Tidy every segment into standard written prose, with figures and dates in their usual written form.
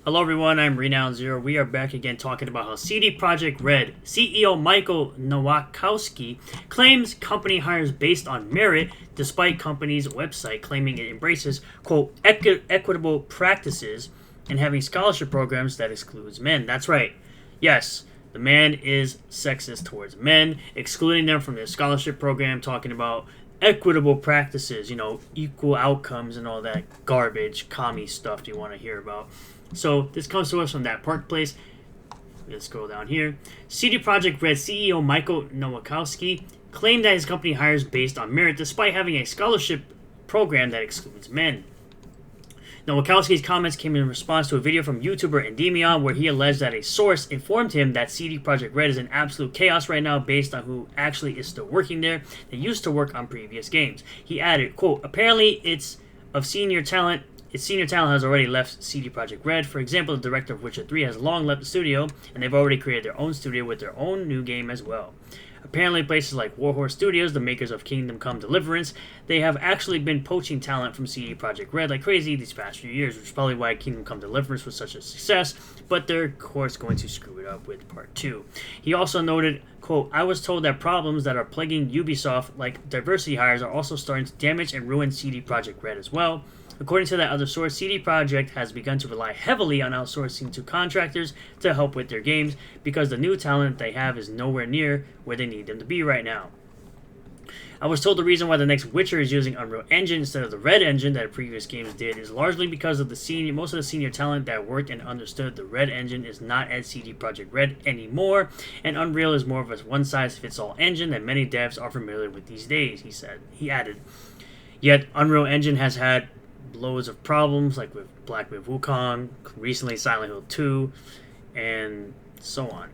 Hello everyone, I'm Renown Zero. We are back again talking about how CD Projekt Red CEO Michael Nowakowski claims company hires based on merit, despite company's website claiming it embraces, quote, equitable practices and having scholarship programs that excludes men. That's right. Yes, the man is sexist towards men, excluding them from their scholarship program, talking about equitable practices, equal outcomes and all that garbage, commie stuff you want to hear about. So this comes to us from that Park Place. Let's scroll down here. CD Projekt Red CEO Michael Nowakowski claimed that his company hires based on merit despite having a scholarship program that excludes men. Nowakowski's comments came in response to a video from YouTuber Endoymion where he alleged that a source informed him that CD Projekt Red is in absolute chaos right now based on who actually is still working there that used to work on previous games. He added, quote, apparently its senior talent has already left CD Projekt Red. For example, the director of Witcher 3 has long left the studio, and they've already created their own studio with their own new game as well. Apparently, places like Warhorse Studios, the makers of Kingdom Come Deliverance, they have actually been poaching talent from CD Projekt Red like crazy these past few years, which is probably why Kingdom Come Deliverance was such a success, but they're, of course, going to screw it up with Part 2. He also noted, quote, I was told that problems that are plaguing Ubisoft, like diversity hires, are also starting to damage and ruin CD Projekt Red as well. According to that other source, CD Projekt has begun to rely heavily on outsourcing to contractors to help with their games because the new talent they have is nowhere near where they need them to be right now. I was told the reason why the next Witcher is using Unreal Engine instead of the Red Engine that previous games did is largely because of most of the senior talent that worked and understood the Red Engine is not at CD Projekt Red anymore, and Unreal is more of a one-size-fits-all engine that many devs are familiar with these days, he said. He added, yet Unreal Engine has had loads of problems, like with Black Myth Wukong, recently Silent Hill 2, and so on.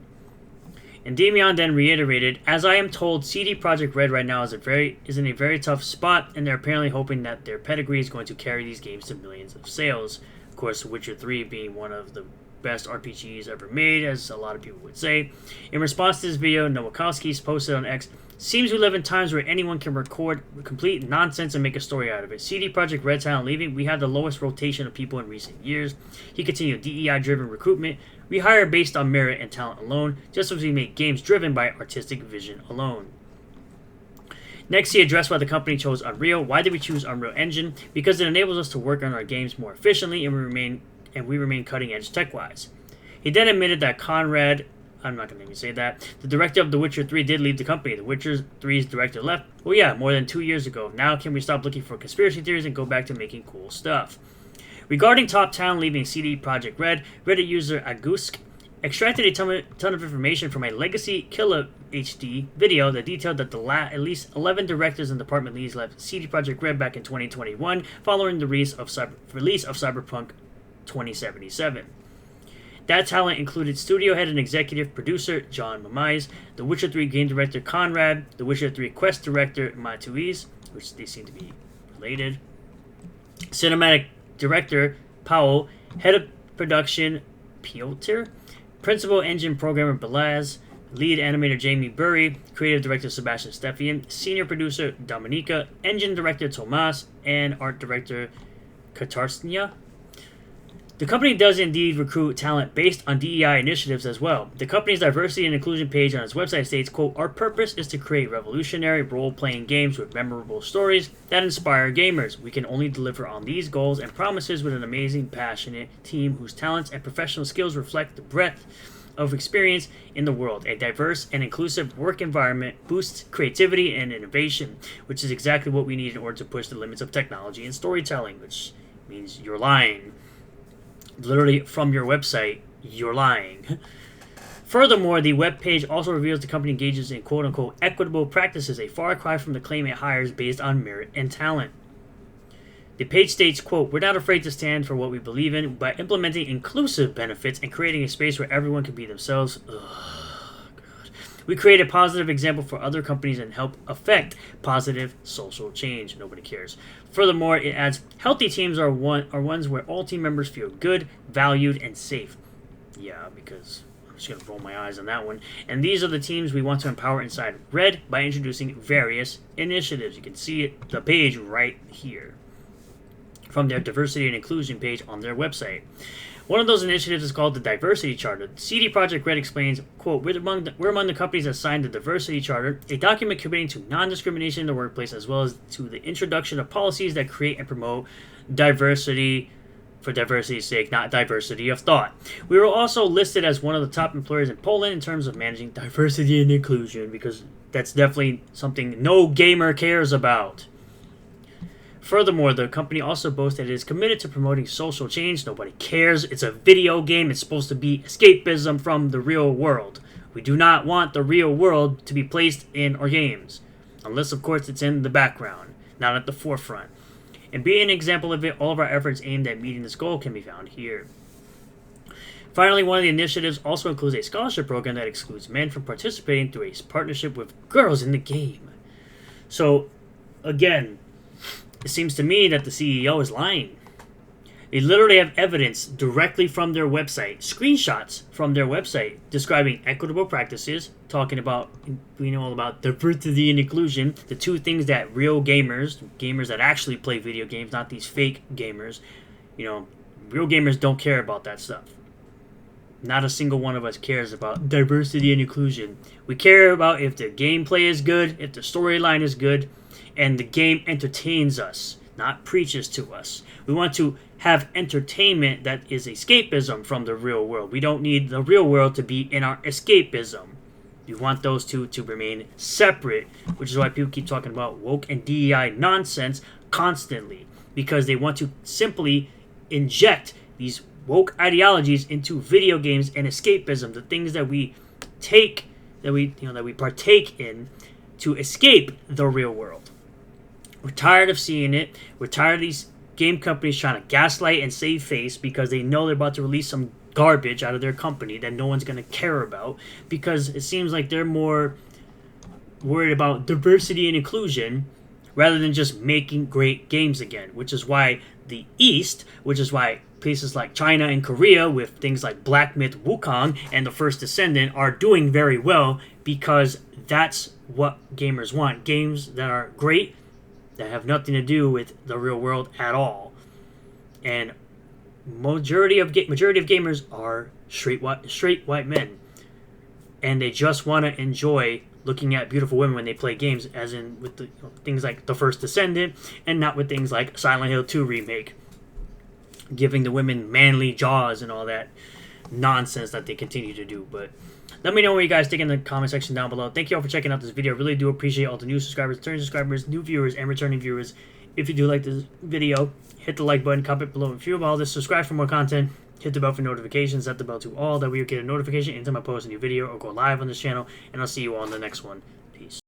And Endoymion then reiterated, as I am told, CD Projekt Red right now is in a very tough spot, and they're apparently hoping that their pedigree is going to carry these games to millions of sales. Of course, Witcher 3 being one of the best RPGs ever made, as a lot of people would say. In response to this video, Nowakowski posted on X, seems we live in times where anyone can record complete nonsense and make a story out of it. CD Projekt Red talent leaving, we have the lowest rotation of people in recent years. He continued, DEI-driven recruitment. We hire based on merit and talent alone, just as we make games driven by artistic vision alone. Next, he addressed why the company chose Unreal. Why did we choose Unreal Engine? Because it enables us to work on our games more efficiently, and we remain cutting-edge tech-wise. He then admitted that Conrad, I'm not going to even say that, the director of The Witcher 3 did leave the company. The Witcher 3's director left, well yeah, more than 2 years ago. Now can we stop looking for conspiracy theories and go back to making cool stuff? Regarding top talent leaving CD Projekt Red, Reddit user Agusk extracted a ton of information from a Legacy Killer HD video that detailed that at least 11 directors and department leads left CD Projekt Red back in 2021 following the release of Cyberpunk 2077. That talent included studio head and executive producer John Mamais, The Witcher 3 game director Conrad, The Witcher 3 quest director Matuiz, which they seem to be related, cinematic director Powell, head of production Piotr, principal engine programmer Belaz, lead animator Jamie Burry, creative director Sebastian Stephian, senior producer Dominika, engine director Tomas, and art director Katarsnya. The company does indeed recruit talent based on DEI initiatives as well. The company's diversity and inclusion page on its website states, quote, our purpose is to create revolutionary role-playing games with memorable stories that inspire gamers. We can only deliver on these goals and promises with an amazing, passionate team whose talents and professional skills reflect the breadth of experience in the world. A diverse and inclusive work environment boosts creativity and innovation, which is exactly what we need in order to push the limits of technology and storytelling, which means you're lying. Literally from your website, you're lying. Furthermore, the webpage also reveals the company engages in quote-unquote equitable practices, a far cry from the claim it hires based on merit and talent. The page states, quote, we're not afraid to stand for what we believe in by implementing inclusive benefits and creating a space where everyone can be themselves. We create a positive example for other companies and help affect positive social change. Nobody cares. Furthermore, it adds, healthy teams are ones where all team members feel good, valued, and safe. Yeah, because I'm just going to roll my eyes on that one. And these are the teams we want to empower inside Red by introducing various initiatives. You can see it, the page right here from their diversity and inclusion page on their website. One of those initiatives is called the Diversity Charter. CD Projekt Red explains, quote, we're among the companies that signed the Diversity Charter, a document committing to non-discrimination in the workplace as well as to the introduction of policies that create and promote diversity for diversity's sake, not diversity of thought. We were also listed as one of the top employers in Poland in terms of managing diversity and inclusion, because that's definitely something no gamer cares about. Furthermore, the company also boasts that it is committed to promoting social change. Nobody cares. It's a video game. It's supposed to be escapism from the real world. We do not want the real world to be placed in our games. Unless, of course, it's in the background, not at the forefront. And being an example of it, all of our efforts aimed at meeting this goal can be found here. Finally, one of the initiatives also includes a scholarship program that excludes men from participating through a partnership with girls in the game. So, again, it seems to me that the CEO is lying. They literally have evidence directly from their website, screenshots from their website, describing equitable practices, talking about, we know all about diversity and inclusion, the two things that real gamers that actually play video games, not these fake gamers, real gamers don't care about that stuff. Not a single one of us cares about diversity and inclusion. We care about if the gameplay is good, if the storyline is good, and the game entertains us, not preaches to us. We want to have entertainment that is escapism from the real world. We don't need the real world to be in our escapism. We want those two to remain separate, which is why people keep talking about woke and DEI nonsense constantly, because they want to simply inject these woke ideologies into video games and escapism, the things that we partake in to escape the real world. We're tired of seeing it. We're tired of these game companies trying to gaslight and save face because they know they're about to release some garbage out of their company that no one's going to care about, because it seems like they're more worried about diversity and inclusion rather than just making great games again, which is why the East, which is why places like China and Korea with things like Black Myth Wukong and The First Descendant are doing very well, because that's what gamers want. Games that are great, that have nothing to do with the real world at all. And majority of gamers are straight white men, and they just want to enjoy looking at beautiful women when they play games, as in with the things like The First Descendant, and not with things like Silent Hill 2 remake, giving the women manly jaws and all that nonsense that they continue to do. But let me know what you guys think in the comment section down below. Thank you all for checking out this video. I really do appreciate all the new subscribers, returning subscribers, new viewers, and returning viewers. If you do like this video, hit the like button, comment below if you about all this, subscribe for more content, hit the bell for notifications, set the bell to all, that we will get a notification anytime I post a new video or go live on this channel, and I'll see you all in the next one. Peace.